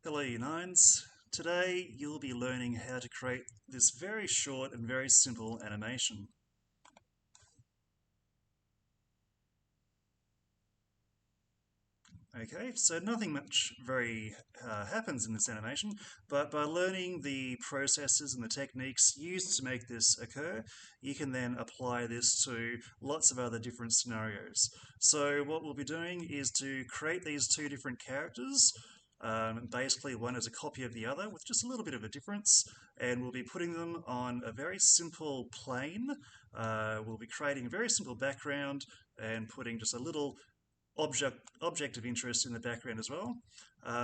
Hello, you nines. Today you'll be learning how to create this very short and very simple animation. Okay, so nothing much very happens in this animation, but by learning the processes and the techniques used to make this occur, you can then apply this to lots of other different scenarios. So what we'll be doing is to create these two different characters. Basically, one is a copy of the other with just a little bit of a difference, and we'll be putting them on a very simple plane. We'll be creating a very simple background and putting just a little object of interest in the background as well.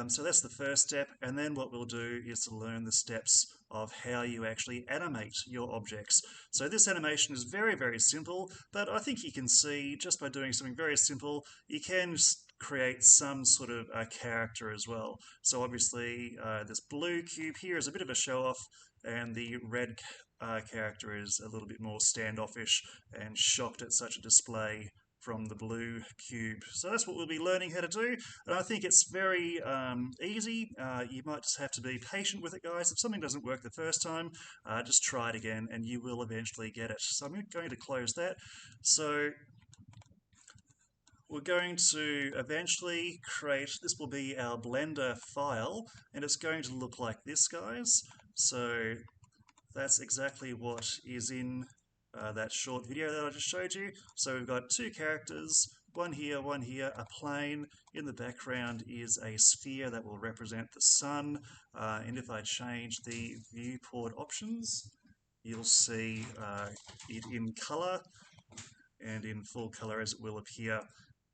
So that's the first step, and then what we'll do is to learn the steps of how you actually animate your objects. So this animation is very, very simple, but I think you can see just by doing something very simple, you can create some sort of a character as well. So obviously this blue cube here is a bit of a show-off, and the red character is a little bit more standoffish and shocked at such a display from the blue cube. So that's what we'll be learning how to do, and I think it's very easy. You might just have to be patient with it, guys. If something doesn't work the first time, just try it again and you will eventually get it. So I'm going to close that. So we're going to eventually create, this will be our Blender file, and it's going to look like this, guys. So that's exactly what is in that short video that I just showed you. So we've got two characters, one here, a plane. In the background is a sphere that will represent the sun. And if I change the viewport options, you'll see it in color and in full color as it will appear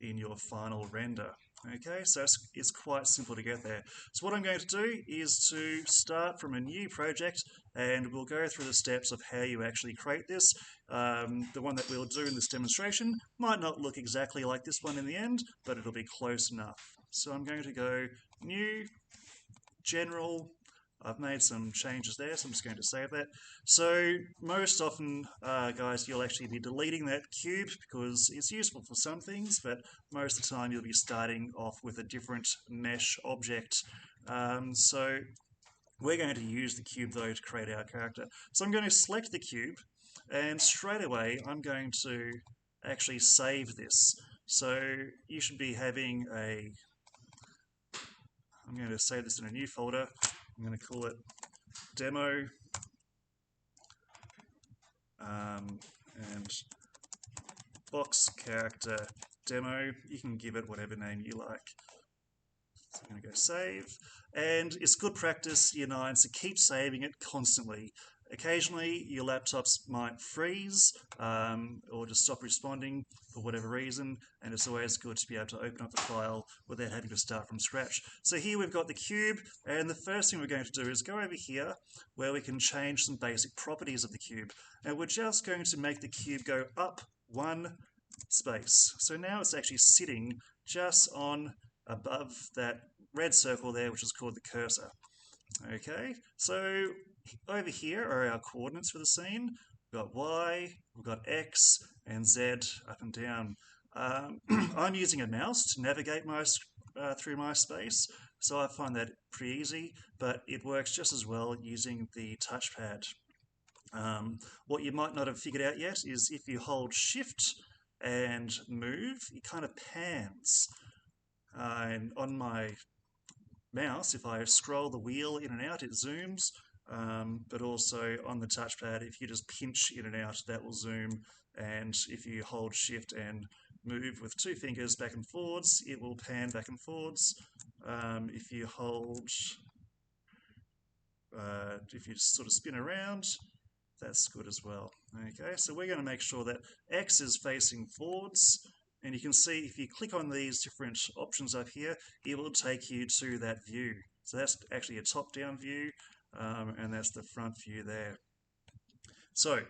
in your final render. Okay, so it's quite simple to get there. So what I'm going to do is to start from a new project, and we'll go through the steps of how you actually create this. The one that we'll do in this demonstration might not look exactly like this one in the end, but it'll be close enough. So I'm going to go New, General. I've made some changes there, so I'm just going to save that. So most often, guys, you'll actually be deleting that cube because it's useful for some things, but most of the time you'll be starting off with a different mesh object. So we're going to use the cube, though, to create our character. So I'm going to select the cube, and straight away I'm going to actually save this. So you should be having a... I'm going to save this in a new folder. I'm going to call it demo, and box character demo. You can give it whatever name you like. So I'm going to go save, and it's good practice, year 9, to keep saving it constantly. Occasionally your laptops might freeze or just stop responding for whatever reason, and it's always good to be able to open up the file without having to start from scratch. So here we've got the cube, and the first thing we're going to do is go over here where we can change some basic properties of the cube, and we're just going to make the cube go up one space. So now it's actually sitting just on above that red circle there, which is called the cursor. Okay, so over here are our coordinates for the scene. We've got Y, we've got X, and Z up and down. I'm using a mouse to navigate through my space, so I find that pretty easy, but it works just as well using the touchpad. What you might not have figured out yet is if you hold Shift and move, it kind of pans. And on my mouse, if I scroll the wheel in and out, it zooms. But also on the touchpad, if you just pinch in and out, that will zoom. And if you hold Shift and move with two fingers back and forwards, it will pan back and forwards. If you hold, if you sort of spin around, that's good as well. Okay, so we're going to make sure that X is facing forwards, and you can see if you click on these different options up here, it will take you to that view. So that's actually a top-down view, and that's the front view there. So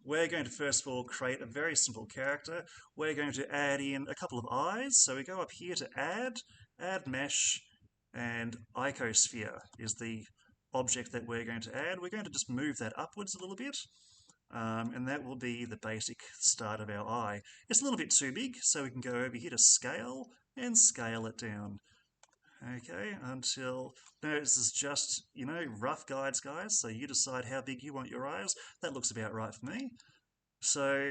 we're going to first of all create a very simple character. We're going to add in a couple of eyes. So we go up here to add mesh, and icosphere is the object that we're going to add. We're going to just move that upwards a little bit. And that will be the basic start of our eye. It's a little bit too big, so we can go over here to scale and scale it down. Okay, until, no, this is just, rough guides, guys, so you decide how big you want your eyes. That looks about right for me. So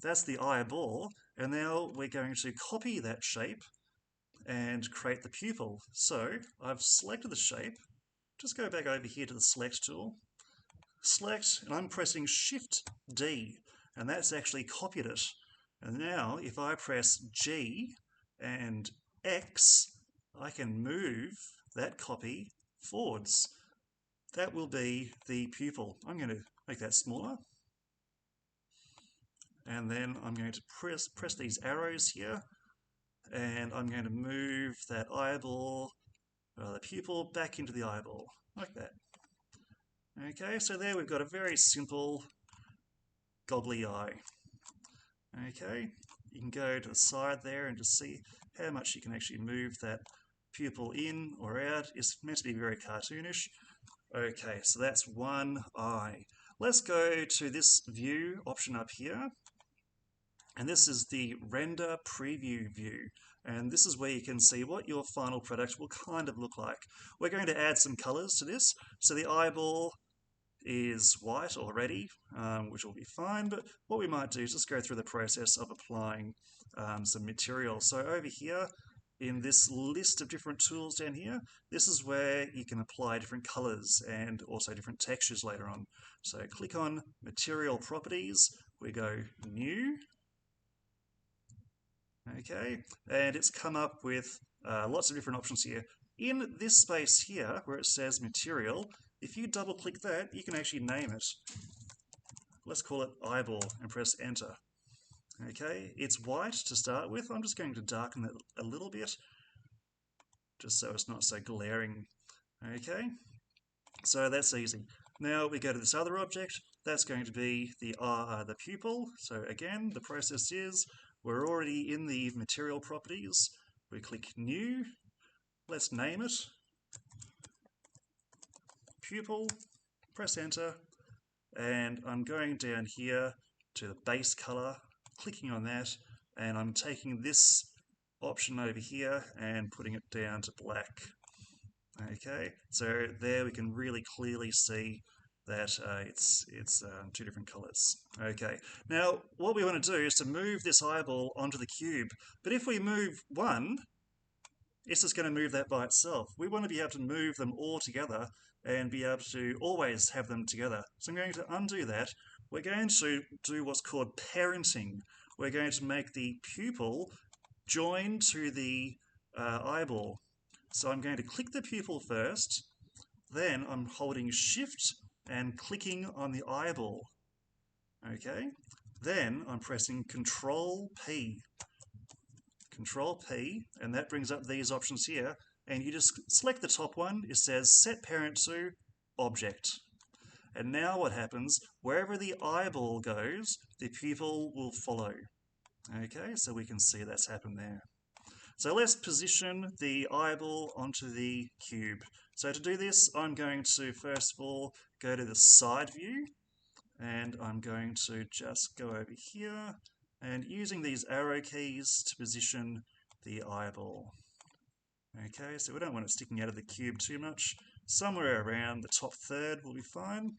that's the eyeball, and now we're going to copy that shape and create the pupil. So I've selected the shape, just go back over here to the select tool, select, and I'm pressing Shift D, and that's actually copied it. And now if I press G and X, I can move that copy forwards. That will be the pupil. I'm going to make that smaller. And then I'm going to press these arrows here, and I'm going to move that eyeball, the pupil, back into the eyeball, like that. Okay, so there we've got a very simple goggly eye. Okay, you can go to the side there and just see how much you can actually move that pupil in or out. It's meant to be very cartoonish. Okay, so that's one eye. Let's go to this view option up here. And this is the render preview view. And this is where you can see what your final product will kind of look like. We're going to add some colors to this. So the eyeball is white already, which will be fine, but what we might do is just go through the process of applying some material. So over here, in this list of different tools down here, this is where you can apply different colors and also different textures later on. So click on Material Properties, we go New, okay, and it's come up with lots of different options here. In this space here, where it says Material, if you double click that, you can actually name it. Let's call it Eyeball and press Enter. Okay, it's white to start with. I'm just going to darken it a little bit, just so it's not so glaring. Okay, so that's easy. Now we go to this other object. That's going to be the pupil. So again, the process is we're already in the material properties. We click New. Let's name it Pupil. Press Enter. And I'm going down here to the base color, clicking on that, and I'm taking this option over here and putting it down to black. Okay, so there we can really clearly see that it's two different colors. Okay, now what we want to do is to move this eyeball onto the cube, but if we move one, it's just going to move that by itself. We want to be able to move them all together and be able to always have them together. So I'm going to undo that. We're going to do what's called parenting. We're going to make the pupil join to the eyeball. So I'm going to click the pupil first, then I'm holding Shift and clicking on the eyeball. Okay, then I'm pressing Control P. Control P, and that brings up these options here, and you just select the top one. It says Set Parent to Object. And now what happens, wherever the eyeball goes, the pupil will follow. Okay, so we can see that's happened there. So let's position the eyeball onto the cube. So to do this, I'm going to first of all go to the side view, and I'm going to just go over here and using these arrow keys to position the eyeball. Okay, so we don't want it sticking out of the cube too much. Somewhere around the top third will be fine.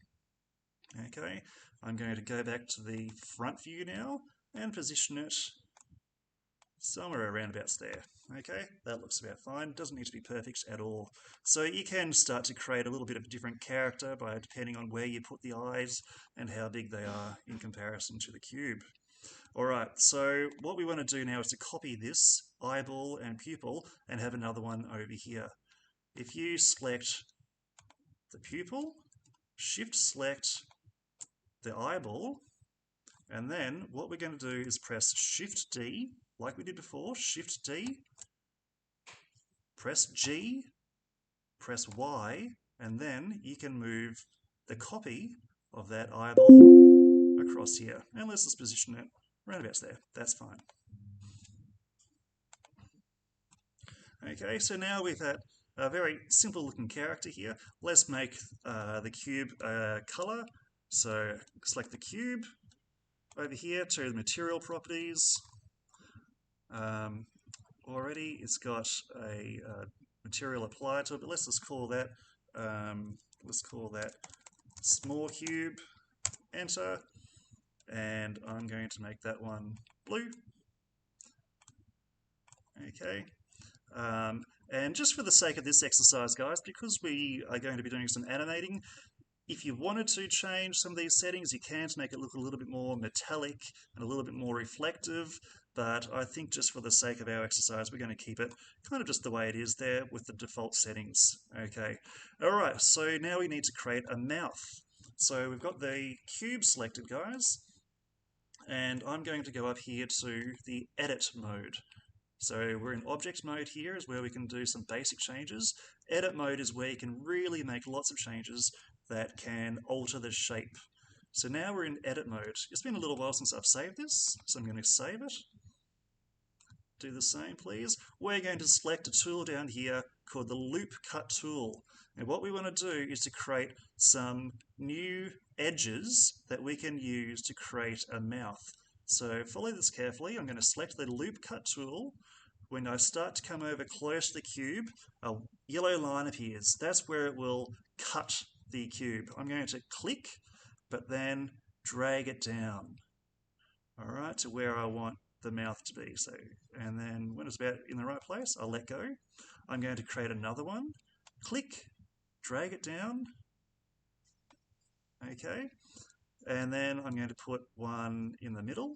Okay, I'm going to go back to the front view now and position it somewhere around about there. Okay, that looks about fine. Doesn't need to be perfect at all. So you can start to create a little bit of a different character by depending on where you put the eyes and how big they are in comparison to the cube. Alright, so what we want to do now is to copy this eyeball and pupil and have another one over here. If you select the pupil, Shift select the eyeball, and then what we're going to do is press Shift D, like we did before, Shift D, press G, press Y, and then you can move the copy of that eyeball across here. And let's just position it around about there. That's fine. Okay, so now we've had a very simple looking character here. Let's make the cube color. So select the cube over here to the material properties. Already it's got a material applied to it, but let's just call that, small cube, enter, and I'm going to make that one blue. Okay. And just for the sake of this exercise, guys, because we are going to be doing some animating, if you wanted to change some of these settings, you can to make it look a little bit more metallic and a little bit more reflective, but I think just for the sake of our exercise, we're going to keep it kind of just the way it is there with the default settings. Okay. Alright, so now we need to create a mouth. So we've got the cube selected, guys, and I'm going to go up here to the edit mode. So we're in object mode here is where we can do some basic changes. Edit mode is where you can really make lots of changes that can alter the shape. So now we're in edit mode. It's been a little while since I've saved this, so I'm going to save it. Do the same, please. We're going to select a tool down here called the Loop Cut tool. And what we want to do is to create some new edges that we can use to create a mouth. So follow this carefully. I'm going to select the Loop Cut tool. When I start to come over close to the cube, a yellow line appears. That's where it will cut the cube. I'm going to click, but then drag it down, all right, to where I want the mouth to be. So, and then when it's about in the right place, I'll let go. I'm going to create another one. Click, drag it down. Okay, and then I'm going to put one in the middle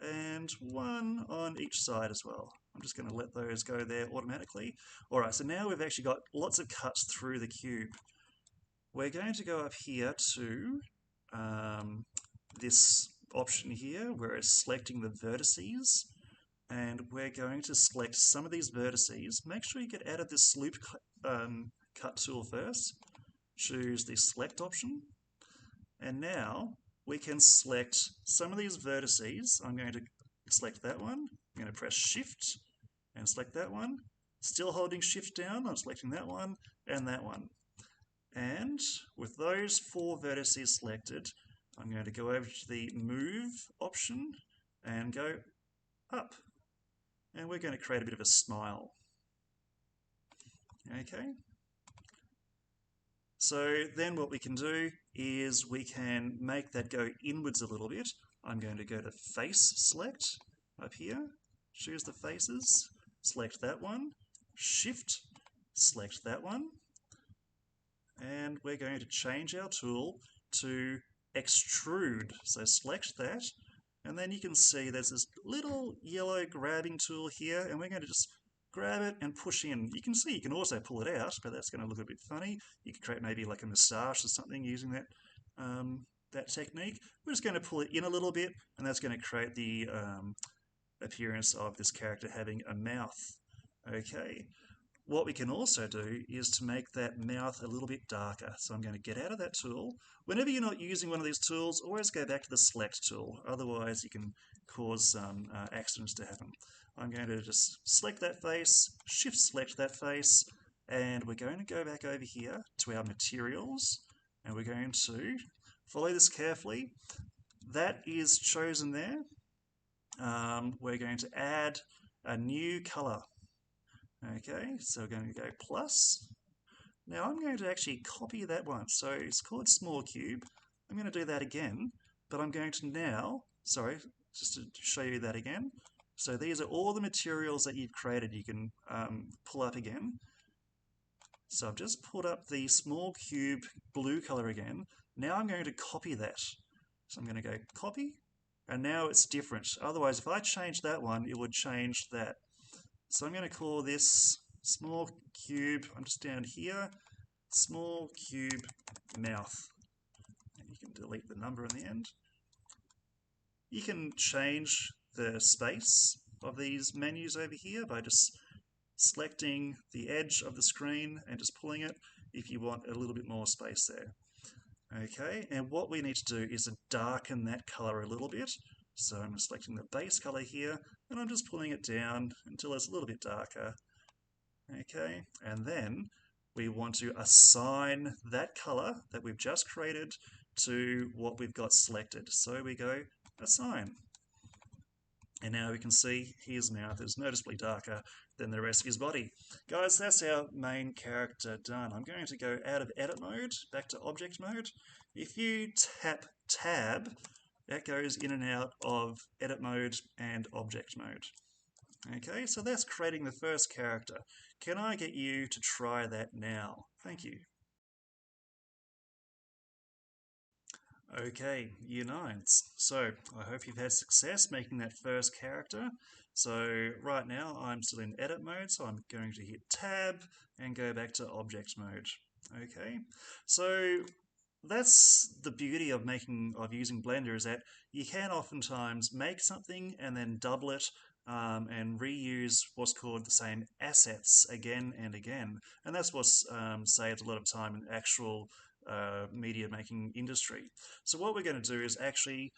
and one on each side as well. I'm just going to let those go there automatically. All right, so now we've actually got lots of cuts through the cube. We're going to go up here to this option here where it's selecting the vertices, and we're going to select some of these vertices. Make sure you get out of this loop cut tool first. Choose the select option, and now we can select some of these vertices. I'm going to select that one. I'm going to press Shift and select that one. Still holding Shift down, I'm selecting that one and that one. And with those 4 vertices selected, I'm going to go over to the Move option and go up. And we're going to create a bit of a smile. Okay. So then what we can do is we can make that go inwards a little bit. I'm going to go to Face Select up here, choose the faces, select that one, Shift, select that one, and we're going to change our tool to Extrude. So select that, and then you can see there's this little yellow grabbing tool here, and we're going to just grab it and push in. You can see you can also pull it out, but that's going to look a bit funny. You could create maybe like a moustache or something using that that technique. We're just going to pull it in a little bit, and that's going to create the appearance of this character having a mouth. Okay. What we can also do is to make that mouth a little bit darker. So I'm going to get out of that tool. Whenever you're not using one of these tools, always go back to the select tool. Otherwise, you can cause some accidents to happen. I'm going to just select that face, Shift select that face, and we're going to go back over here to our materials, and we're going to follow this carefully. That is chosen there. We're going to add a new color. Okay, so we're going to go plus. Now I'm going to actually copy that one. So it's called small cube. I'm going to do that again, but I'm going to now, sorry, just to show you that again. So these are all the materials that you've created. You can pull up again. So I've just pulled up the small cube blue color again. Now I'm going to copy that. So I'm going to go copy, and now it's different. Otherwise, if I change that one, it would change that. So I'm going to call this small cube, I'm just down here, small cube mouth. And you can delete the number in the end. You can change the space of these menus over here by just selecting the edge of the screen and just pulling it if you want a little bit more space there. Okay, and what we need to do is to darken that color a little bit. So I'm selecting the base color here, and I'm just pulling it down until it's a little bit darker. Okay, and then we want to assign that color that we've just created to what we've got selected. So we go assign. And now we can see his mouth is noticeably darker than the rest of his body. Guys, that's our main character done. I'm going to go out of edit mode, back to object mode. If you tap tab, that goes in and out of edit mode and object mode. Okay, so that's creating the first character. Can I get you to try that now? Thank you. Okay, Year 9s. So, I hope you've had success making that first character. So, right now I'm still in edit mode, so I'm going to hit tab and go back to object mode. Okay, so that's the beauty of using Blender, is that you can oftentimes make something and then double it and reuse what's called the same assets again and again, and that's what's saved a lot of time in actual media making industry. So what we're going to do is actually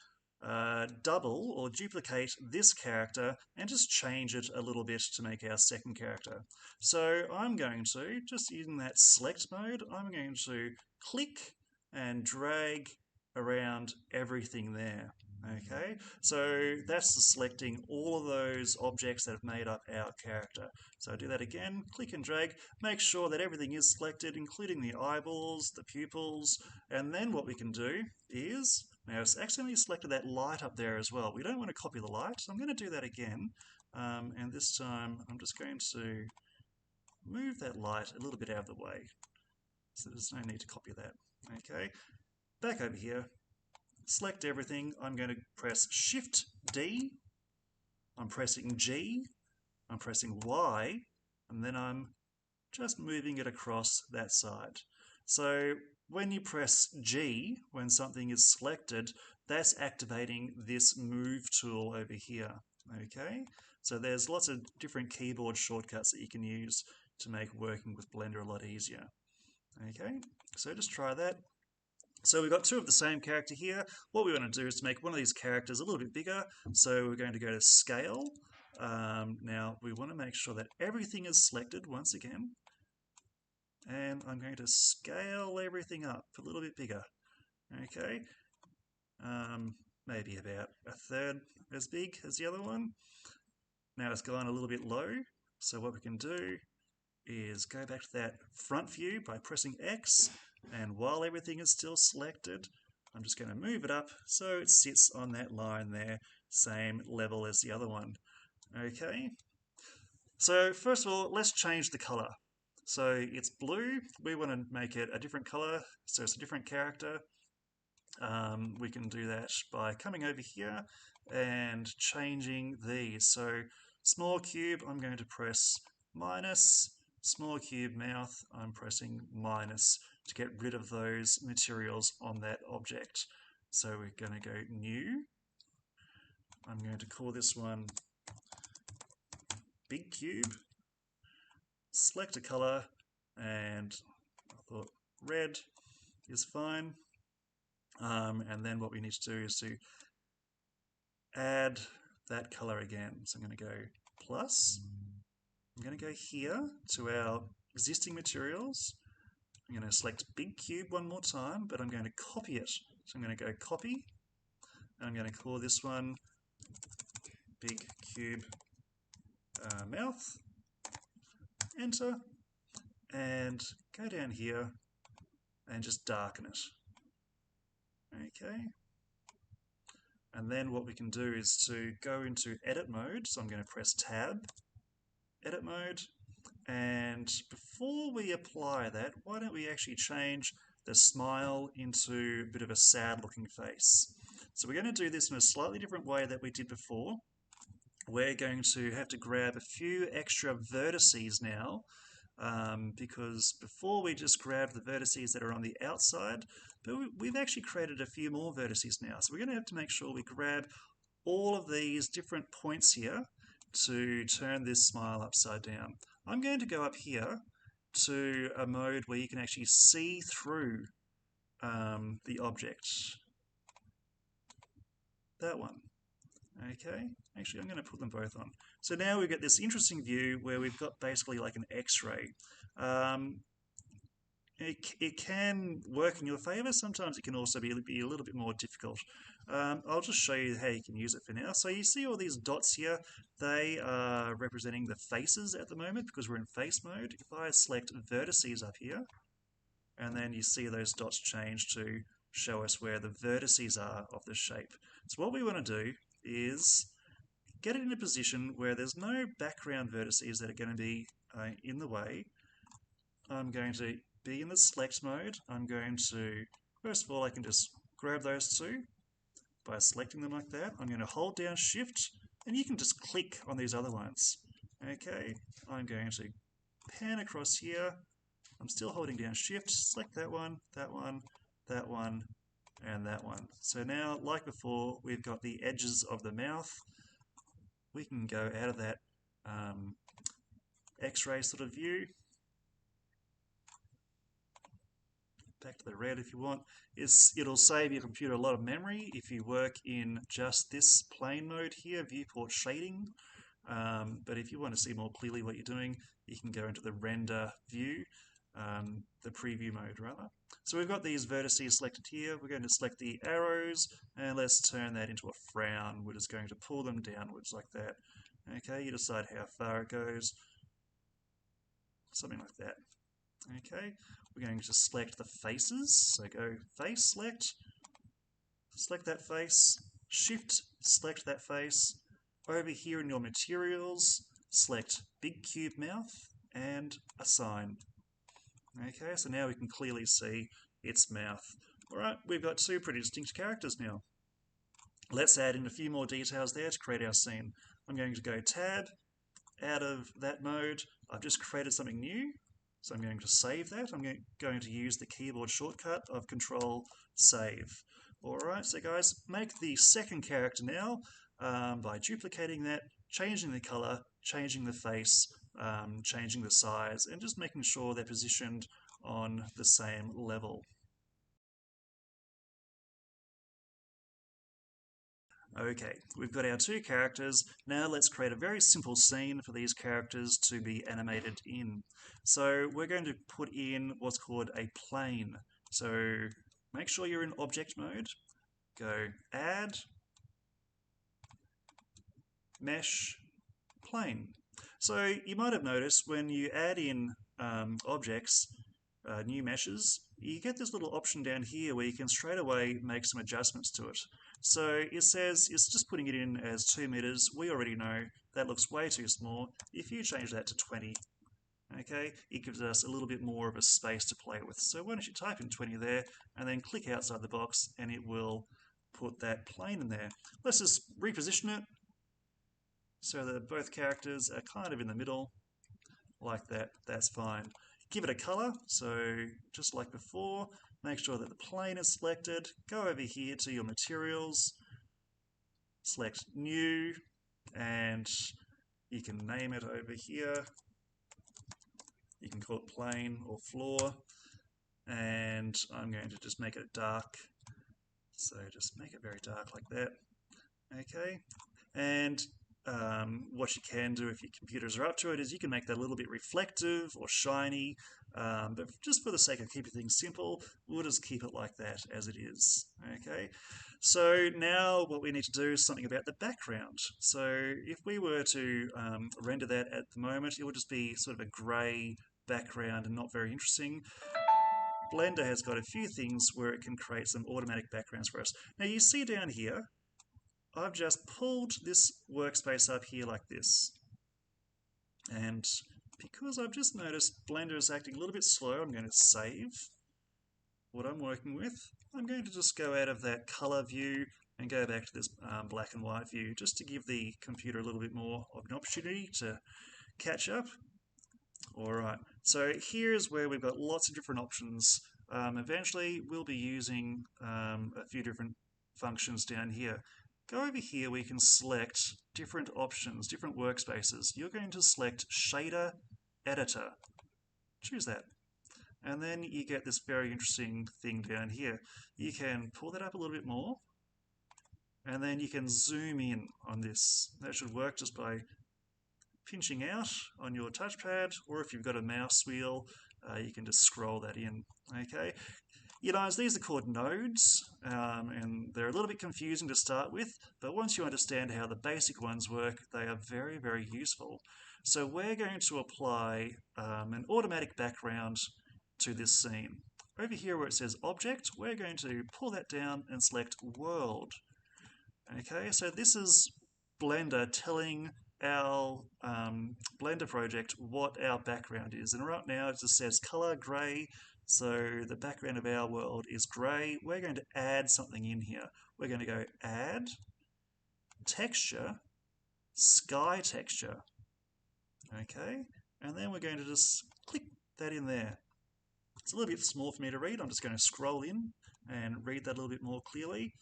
double or duplicate this character and just change it a little bit to make our second character. So I'm going to, just in that select mode, I'm going to click and drag around everything there. Okay, so that's selecting all of those objects that have made up our character. So I do that again, click and drag, make sure that everything is selected, including the eyeballs, the pupils, and then what we can do is, now it's accidentally selected that light up there as well. We don't want to copy the light, so I'm going to do that again. And this time I'm just going to move that light a little bit out of the way. So there's no need to copy that. Okay, back over here, select everything. I'm going to press Shift D, I'm pressing G, I'm pressing Y, and then I'm just moving it across that side. So when you press G, when something is selected, that's activating this move tool over here. Okay, so there's lots of different keyboard shortcuts that you can use to make working with Blender a lot easier. Okay, so just try that. So we've got two of the same character here. What we want to do is to make one of these characters a little bit bigger. So we're going to go to Scale. Now we want to make sure that everything is selected once again. And I'm going to scale everything up a little bit bigger. Okay. Maybe about a third as big as the other one. Now it's gone a little bit low. So what we can do is go back to that front view by pressing X, and while everything is still selected, I'm just going to move it up so it sits on that line there, same level as the other one. Okay, so first of all, let's change the color. So it's blue, we want to make it a different color, so it's a different character. We can do that by coming over here and changing these. So small cube, I'm going to press minus. Small cube mouth, I'm pressing minus to get rid of those materials on that object. So we're going to go new. I'm going to call this one big cube. Select a color, and I thought red is fine. And then what we need to do is to add that color again. So I'm going to go plus. I'm going to go here to our existing materials. I'm going to select big cube one more time, but I'm going to copy it. So I'm going to go copy, and I'm going to call this one big cube mouth. Enter, and go down here and just darken it. Okay. And then what we can do is to go into edit mode. So I'm going to press tab, edit mode, and before we apply that, why don't we actually change the smile into a bit of a sad looking face. So we're going to do this in a slightly different way that we did before. We're going to have to grab a few extra vertices now, because before we just grabbed the vertices that are on the outside, but we've actually created a few more vertices now. So we're going to have to make sure we grab all of these different points here to turn this smile upside down. I'm going to go up here to a mode where you can actually see through the object. That one. Okay, actually I'm going to put them both on. So now we've got this interesting view where we've got basically like an X-ray. it can work in your favor. Sometimes it can also be a little bit more difficult. I'll just show you how you can use it for now. So you see all these dots here, they are representing the faces at the moment because we're in face mode. If I select vertices up here, and then you see those dots change to show us where the vertices are of the shape. So what we want to do is get it in a position where there's no background vertices that are going to be in the way. I'm going to be in the select mode. I'm going to, first of all, I can just grab those two by selecting them like that. I'm going to hold down Shift, and you can just click on these other ones. Okay, I'm going to pan across here. I'm still holding down Shift, select that one, that one, that one, and that one. So now, like before, we've got the edges of the mouth. We can go out of that X-ray sort of view. Back to the red if you want. It'll save your computer a lot of memory if you work in just this plane mode here, viewport shading. But if you want to see more clearly what you're doing, you can go into the render view, the preview mode rather. So we've got these vertices selected here. We're going to select the arrows and let's turn that into a frown. We're just going to pull them downwards like that. Okay, you decide how far it goes. Something like that. Okay, we're going to select the faces. So go face, select that face, Shift, select that face. Over here in your materials, select big cube mouth and assign. Okay, so now we can clearly see its mouth. Alright, we've got two pretty distinct characters now. Let's add in a few more details there to create our scene. I'm going to go Tab, out of that mode. I've just created something new, so I'm going to save that. I'm going to use the keyboard shortcut of Control Save. Alright, so guys, make the second character now by duplicating that, changing the color, changing the face, changing the size, and just making sure they're positioned on the same level. Okay, we've got our two characters. Now let's create a very simple scene for these characters to be animated in. So we're going to put in what's called a plane. So make sure you're in object mode. Go Add, Mesh, Plane. So you might have noticed when you add in objects, new meshes, you get this little option down here where you can straight away make some adjustments to it. So it says it's just putting it in as 2 meters. We already know that looks way too small. If you change that to 20, okay, it gives us a little bit more of a space to play with. So why don't you type in 20 there and then click outside the box and it will put that plane in there. Let's just reposition it so that both characters are kind of in the middle like that. That's fine. Give it a color, so just like before, make sure that the plane is selected. Go over here to your materials, select new, and you can name it over here. You can call it plane or floor, and I'm going to just make it dark. So just make it very dark like that. Okay, and what you can do if your computers are up to it is you can make that a little bit reflective or shiny, but just for the sake of keeping things simple, we'll just keep it like that as it is. Okay, so now what we need to do is something about the background. So if we were to render that at the moment, it would just be sort of a grey background and not very interesting. Blender has got a few things where it can create some automatic backgrounds for us. Now you see down here, I've just pulled this workspace up here like this. And because I've just noticed Blender is acting a little bit slow, I'm going to save what I'm working with. I'm going to just go out of that color view and go back to this black and white view just to give the computer a little bit more of an opportunity to catch up. Alright, so here's where we've got lots of different options. Eventually we'll be using a few different functions down here. Go over here where you can select different options, different workspaces. You're going to select Shader Editor. Choose that. And then you get this very interesting thing down here. You can pull that up a little bit more, and then you can zoom in on this. That should work just by pinching out on your touchpad, or if you've got a mouse wheel, you can just scroll that in. Okay, you know, these are called nodes, and they're a little bit confusing to start with, but once you understand how the basic ones work, they are very, very useful. So we're going to apply an automatic background to this scene. Over here where it says object, we're going to pull that down and select world. Okay, so this is Blender telling our Blender project what our background is. And right now it just says color gray, so the background of our world is gray. We're going to add something in here. We're going to go add texture, sky texture. Okay, and then we're going to just click that in there. It's a little bit small for me to read. I'm just going to scroll in and read that a little bit more clearly.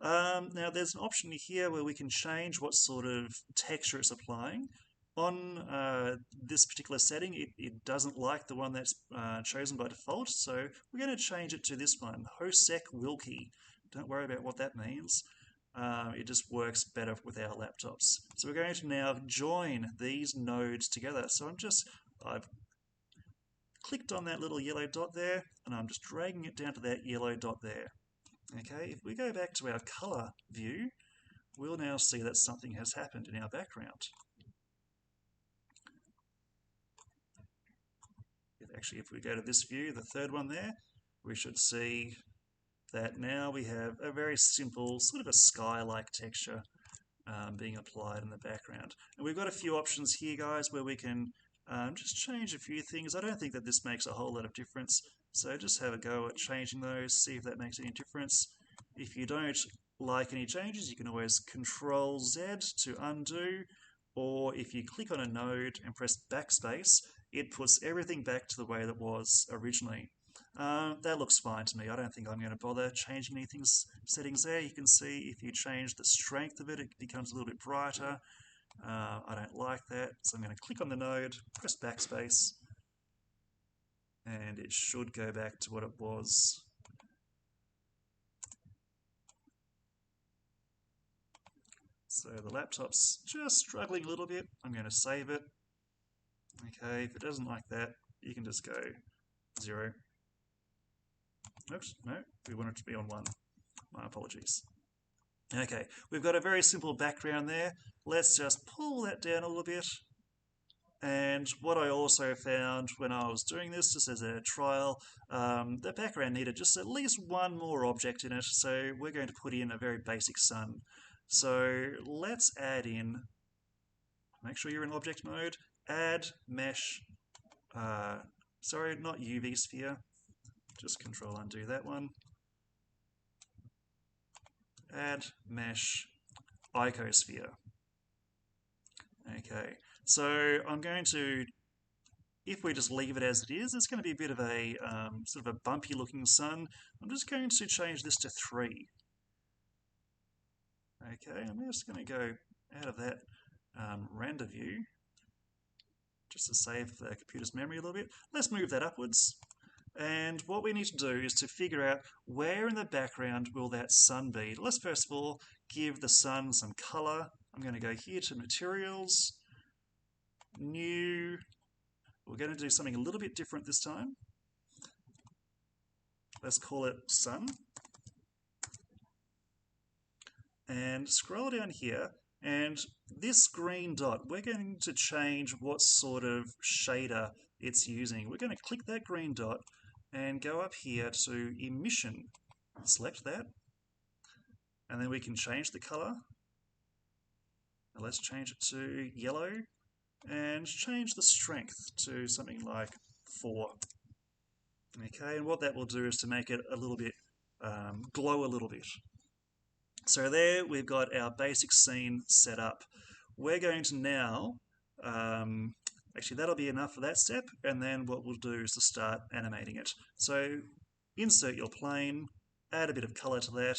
Now there's an option here where we can change what sort of texture it's applying. On this particular setting, it doesn't like the one that's chosen by default, so we're going to change it to this one, Hosek Wilkie. Don't worry about what that means. It just works better with our laptops. So we're going to now join these nodes together. So I've clicked on that little yellow dot there, and I'm just dragging it down to that yellow dot there. Okay, if we go back to our color view, we'll now see that something has happened in our background. If we go to this view, the third one there, we should see that now we have a very simple, sort of a sky-like texture being applied in the background. And we've got a few options here, guys, where we can just change a few things. I don't think that this makes a whole lot of difference, so just have a go at changing those, see if that makes any difference. If you don't like any changes, you can always Control Z to undo, or if you click on a node and press backspace, it puts everything back to the way that was originally. That looks fine to me. I don't think I'm going to bother changing anything settings there. You can see if you change the strength of it, it becomes a little bit brighter. I don't like that, so I'm going to click on the node, press backspace, and it should go back to what it was. So the laptop's just struggling a little bit. I'm going to save it. Okay, if it doesn't like that, you can just go 0. Oops, no, we want it to be on 1. My apologies. Okay, we've got a very simple background there. Let's just pull that down a little bit. And what I also found when I was doing this, just as a trial, the background needed just at least one more object in it, so we're going to put in a very basic sun. So let's add in, make sure you're in object mode, add mesh, sorry, not UV sphere, just Control undo that one. Add mesh icosphere. Okay, so I'm going to, if we just leave it as it is, it's going to be a bit of a sort of a bumpy looking sun. I'm just going to change this to 3. Okay, I'm just going to go out of that render view just to save the computer's memory a little bit. Let's move that upwards. And what we need to do is to figure out where in the background will that sun be. Let's first of all give the sun some color. I'm going to go here to materials, new. We're going to do something a little bit different this time. Let's call it sun. And scroll down here, and this green dot, we're going to change what sort of shader it's using. We're going to click that green dot and go up here to emission. Select that, and then we can change the color. Now let's change it to yellow, and change the strength to something like 4. Okay, and what that will do is to make it a little bit glow a little bit. So there we've got our basic scene set up. We're going to now, actually that'll be enough for that step, and then what we'll do is to start animating it. So insert your plane, add a bit of color to that,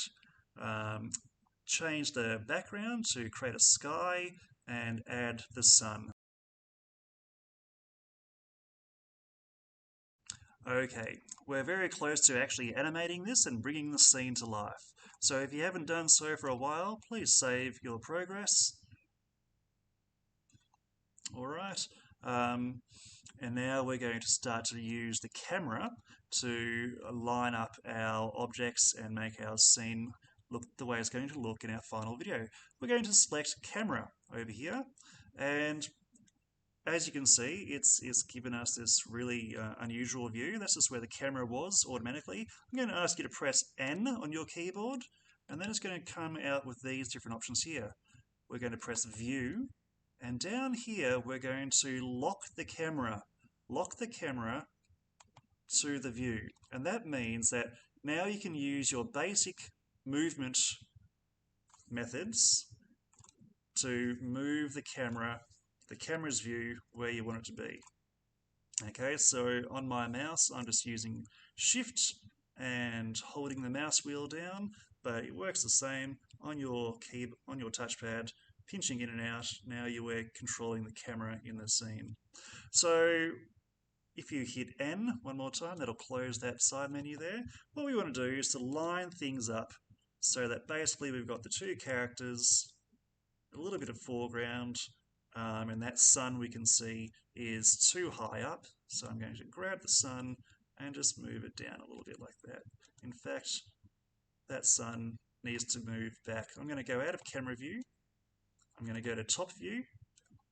change the background to create a sky, and add the sun. Okay, we're very close to actually animating this and bringing the scene to life. So if you haven't done so for a while, please save your progress. Alright, And now we're going to start to use the camera to line up our objects and make our scene look the way it's going to look in our final video. We're going to select camera over here, and as you can see, it's given us this really unusual view. This is where the camera was automatically. I'm going to ask you to press N on your keyboard, and then it's going to come out with these different options here. We're going to press View, and down here we're going to lock the camera to the view. And that means that now you can use your basic movement methods to move the camera's view where you want it to be. Okay, so on my mouse I'm just using Shift and holding the mouse wheel down, but it works the same on your touchpad, pinching in and out. Now you are controlling the camera in the scene. So if you hit N one more time, that'll close that side menu there. What we want to do is to line things up so that basically we've got the two characters, a little bit of foreground, and that sun we can see is too high up. So I'm going to grab the sun and just move it down a little bit like that. In fact, that sun needs to move back. I'm going to go out of camera view. I'm going to go to top view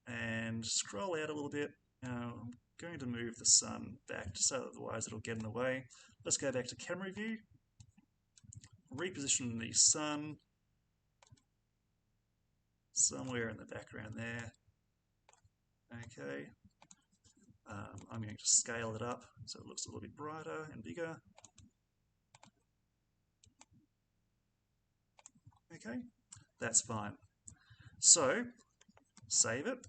and scroll out a little bit. I'm going to move the sun back just so otherwise it'll get in the way. Let's go back to camera view, reposition the sun somewhere in the background there. Okay, I'm going to scale it up so it looks a little bit brighter and bigger. Okay, that's fine. So, save it.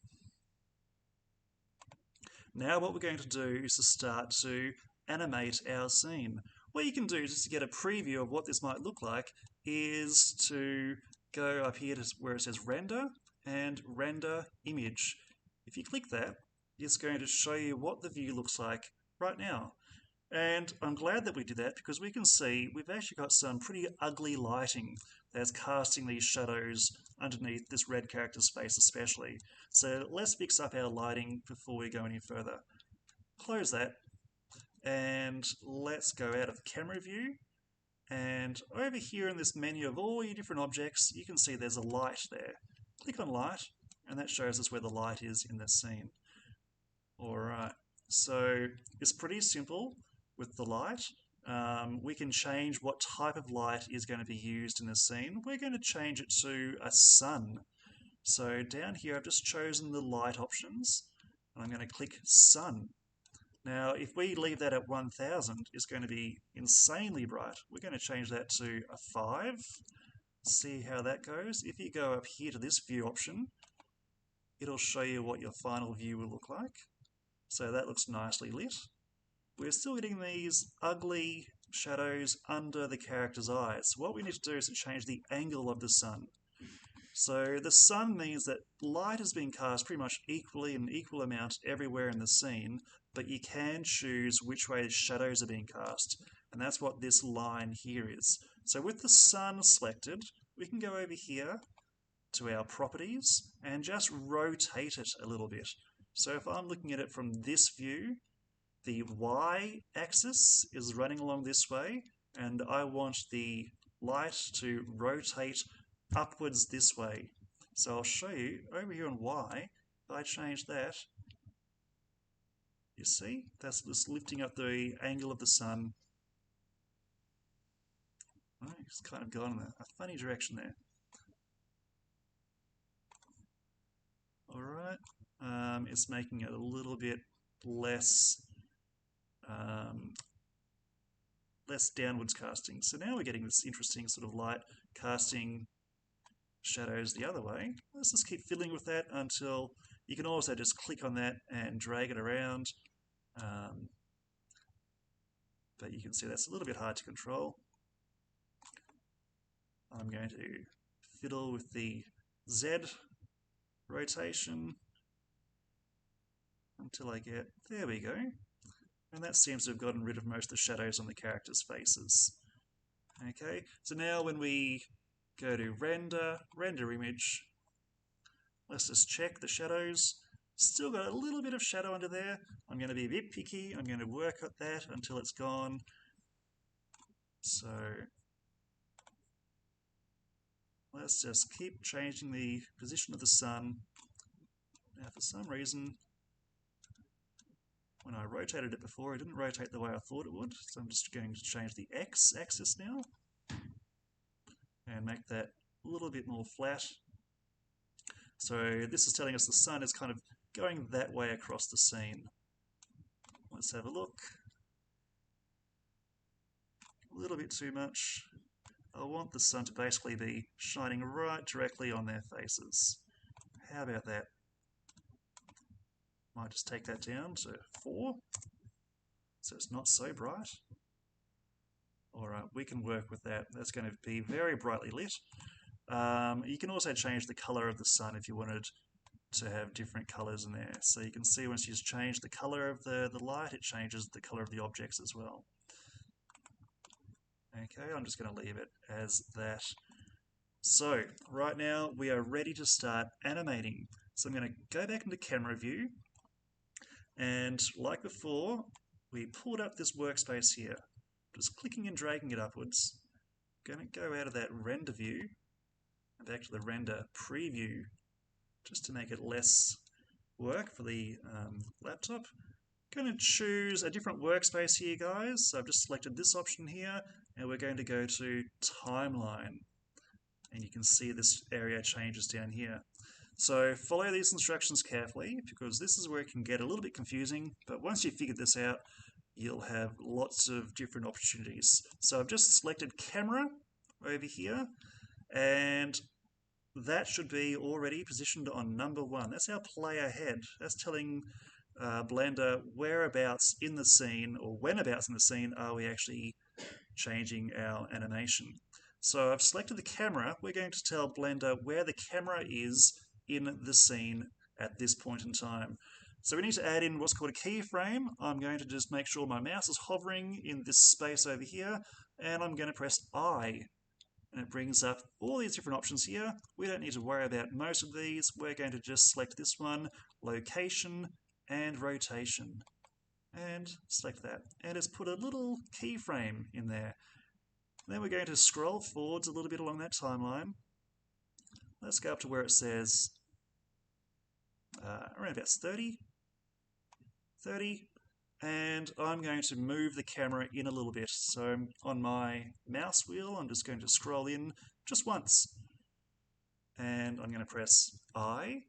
Now what we're going to do is to start to animate our scene. What you can do just to get a preview of what this might look like is to go up here to where it says render and render image. If you click that, it's going to show you what the view looks like right now. And I'm glad that we did that because we can see we've actually got some pretty ugly lighting that's casting these shadows underneath this red character's face especially. So let's fix up our lighting before we go any further. Close that and let's go out of the camera view, and over here in this menu of all your different objects you can see there's a light there. Click on light and that shows us where the light is in this scene. Alright, so it's pretty simple with the light. We can change what type of light is going to be used in the scene. We're going to change it to a sun. So down here I've just chosen the light options and I'm going to click sun. Now if we leave that at 1000 it's going to be insanely bright. We're going to change that to a 5. See how that goes. If you go up here to this view option, it'll show you what your final view will look like. So that looks nicely lit. We're still getting these ugly shadows under the character's eyes. What we need to do is to change the angle of the sun. So the sun means that light is being cast pretty much equally in equal amount everywhere in the scene, but you can choose which way the shadows are being cast, and that's what this line here is. So with the sun selected, we can go over here to our properties and just rotate it a little bit. So if I'm looking at it from this view, the y-axis is running along this way, and I want the light to rotate upwards this way. So I'll show you over here on Y, if I change that, you see, that's just lifting up the angle of the sun. Oh, it's kind of gone in a funny direction there. Alright, it's making it a little bit less downwards casting. So now we're getting this interesting sort of light casting shadows the other way. Let's just keep fiddling with that until you can also just click on that and drag it around. But you can see that's a little bit hard to control. I'm going to fiddle with the Z rotation until I get, there we go. And that seems to have gotten rid of most of the shadows on the characters' faces. Okay, so now when we go to render image, let's just check the shadows. Still got a little bit of shadow under there. I'm going to be a bit picky. I'm going to work at that until it's gone. So let's just keep changing the position of the sun. Now, for some reason, when I rotated it before, it didn't rotate the way I thought it would. So I'm just going to change the x-axis now and make that a little bit more flat. So this is telling us the sun is kind of going that way across the scene. Let's have a look. A little bit too much. I want the sun to basically be shining right directly on their faces. How about that? Might just take that down to 4, so it's not so bright. Alright, we can work with that. That's going to be very brightly lit. You can also change the color of the sun if you wanted to have different colors in there. So you can see once you change the color of the light, it changes the color of the objects as well. Okay, I'm just going to leave it as that. So right now we are ready to start animating. So I'm going to go back into camera view, and like before, we pulled up this workspace here. Just clicking and dragging it upwards. I'm going to go out of that render view and back to the render preview, just to make it less work for the laptop. I'm going to choose a different workspace here, guys. So I've just selected this option here, and we're going to go to timeline. And you can see this area changes down here. So follow these instructions carefully, because this is where it can get a little bit confusing, but once you've figured this out, you'll have lots of different opportunities. So I've just selected camera over here, and that should be already positioned on number 1. That's our player head. That's telling Blender whereabouts in the scene, or whenabouts in the scene, are we actually changing our animation. So I've selected the camera. We're going to tell Blender where the camera is in the scene at this point in time. So we need to add in what's called a keyframe. I'm going to just make sure my mouse is hovering in this space over here, and I'm going to press I. And it brings up all these different options here. We don't need to worry about most of these. We're going to just select this one, location and rotation. And select that. And it's put a little keyframe in there. Then we're going to scroll forwards a little bit along that timeline. Let's go up to where it says around about 30, and I'm going to move the camera in a little bit. So on my mouse wheel, I'm just going to scroll in just once, and I'm going to press I,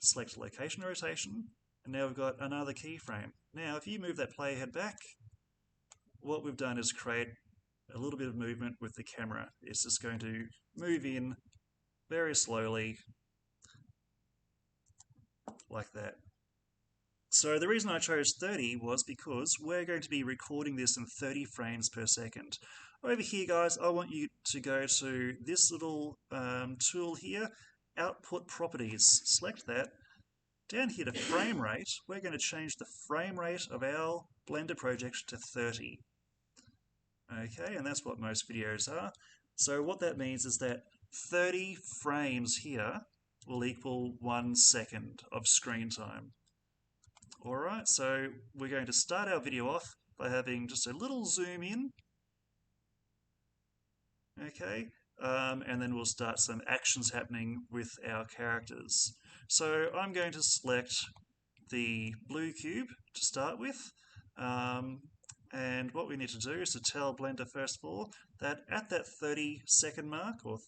select location rotation, and now we've got another keyframe. Now if you move that playhead back, what we've done is create a little bit of movement with the camera. It's just going to move in very slowly, like that. So the reason I chose 30 was because we're going to be recording this in 30 frames per second. Over here, guys, I want you to go to this little tool here, Output Properties. Select that. Down here to frame rate, we're going to change the frame rate of our Blender project to 30. Okay, and that's what most videos are. So what that means is that 30 frames here will equal 1 second of screen time. Alright, so we're going to start our video off by having just a little zoom in. Okay, and then we'll start some actions happening with our characters. So I'm going to select the blue cube to start with. And what we need to do is to tell Blender, first of all, that at that 30-second mark, or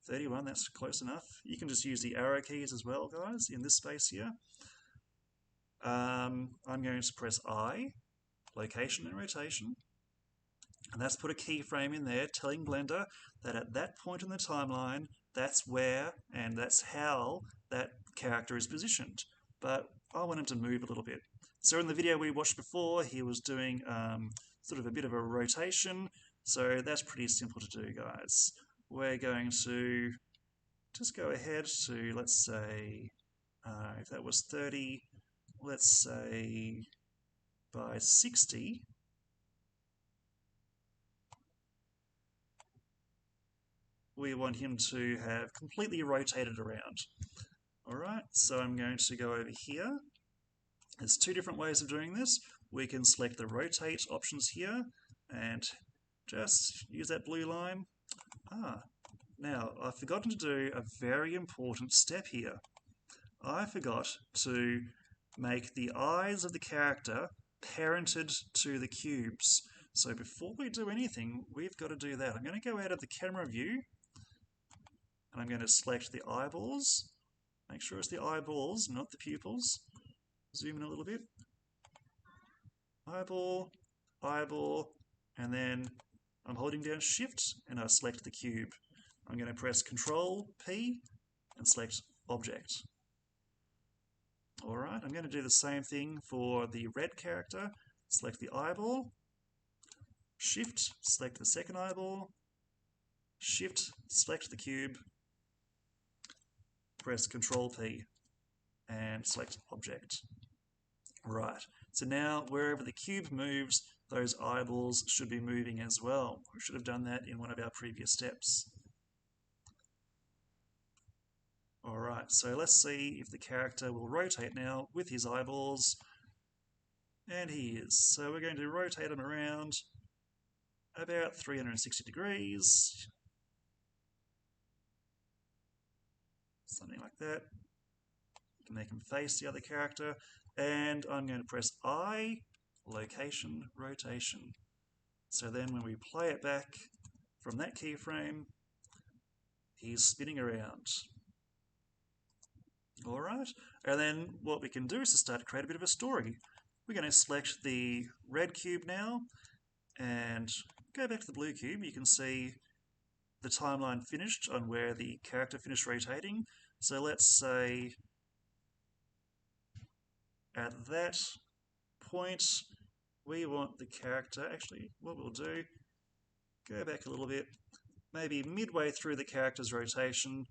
31, that's close enough. You can just use the arrow keys as well, guys, in this space here. I'm going to press I, location and rotation, and that's put a keyframe in there telling Blender that at that point in the timeline, that's where and that's how that character is positioned. But I want him to move a little bit. So in the video we watched before, he was doing sort of a bit of a rotation, so that's pretty simple to do, guys. We're going to just go ahead to, let's say, if that was 30, let's say by 60. We want him to have completely rotated around. Alright, so I'm going to go over here. There's two different ways of doing this. We can select the rotate options here and just use that blue line. Now I've forgotten to do a very important step here. I forgot to make the eyes of the character parented to the cubes. So before we do anything, we've got to do that. I'm going to go out of the camera view and I'm going to select the eyeballs. Make sure it's the eyeballs, not the pupils. Zoom in a little bit. Eyeball, eyeball, and then I'm holding down Shift and I select the cube. I'm going to press Control P and select Object. Alright, I'm going to do the same thing for the red character. Select the eyeball, Shift, select the second eyeball, Shift, select the cube, press Control P and select Object. Right, so now wherever the cube moves, those eyeballs should be moving as well. We should have done that in one of our previous steps. Alright, so let's see if the character will rotate now with his eyeballs. And he is. So we're going to rotate him around about 360 degrees. Something like that. You can make him face the other character. And I'm going to press I, location, rotation. So then when we play it back from that keyframe, he's spinning around. Alright, and then what we can do is to start to create a bit of a story. We're going to select the red cube now and go back to the blue cube. You can see the timeline finished on where the character finished rotating. So let's say at that point we want the character, actually what we'll do, go back a little bit, maybe midway through the character's rotation.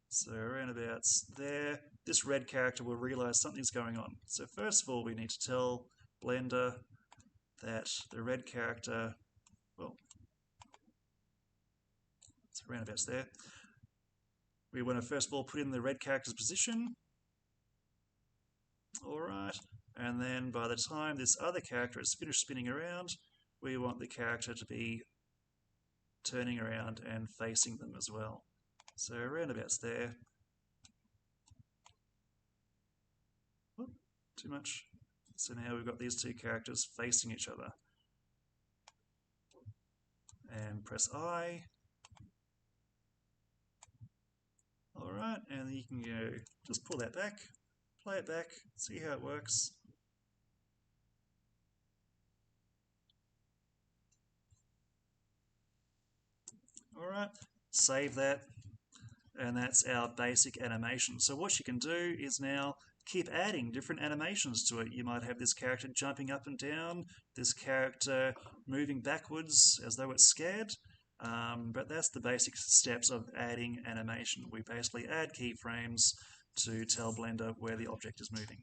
So around about there, this red character will realize something's going on. So first of all, we need to tell Blender that the red character, well, it's around about there. We want to first of all put in the red character's position. Alright, and then by the time this other character is finished spinning around, we want the character to be turning around and facing them as well. So roundabouts there. Oh, too much. So now we've got these two characters facing each other. And press I. Alright, and you can go, just pull that back, play it back, see how it works. Alright, save that. And that's our basic animation. So what you can do is now keep adding different animations to it. You might have this character jumping up and down, this character moving backwards as though it's scared, but that's the basic steps of adding animation. We basically add keyframes to tell Blender where the object is moving.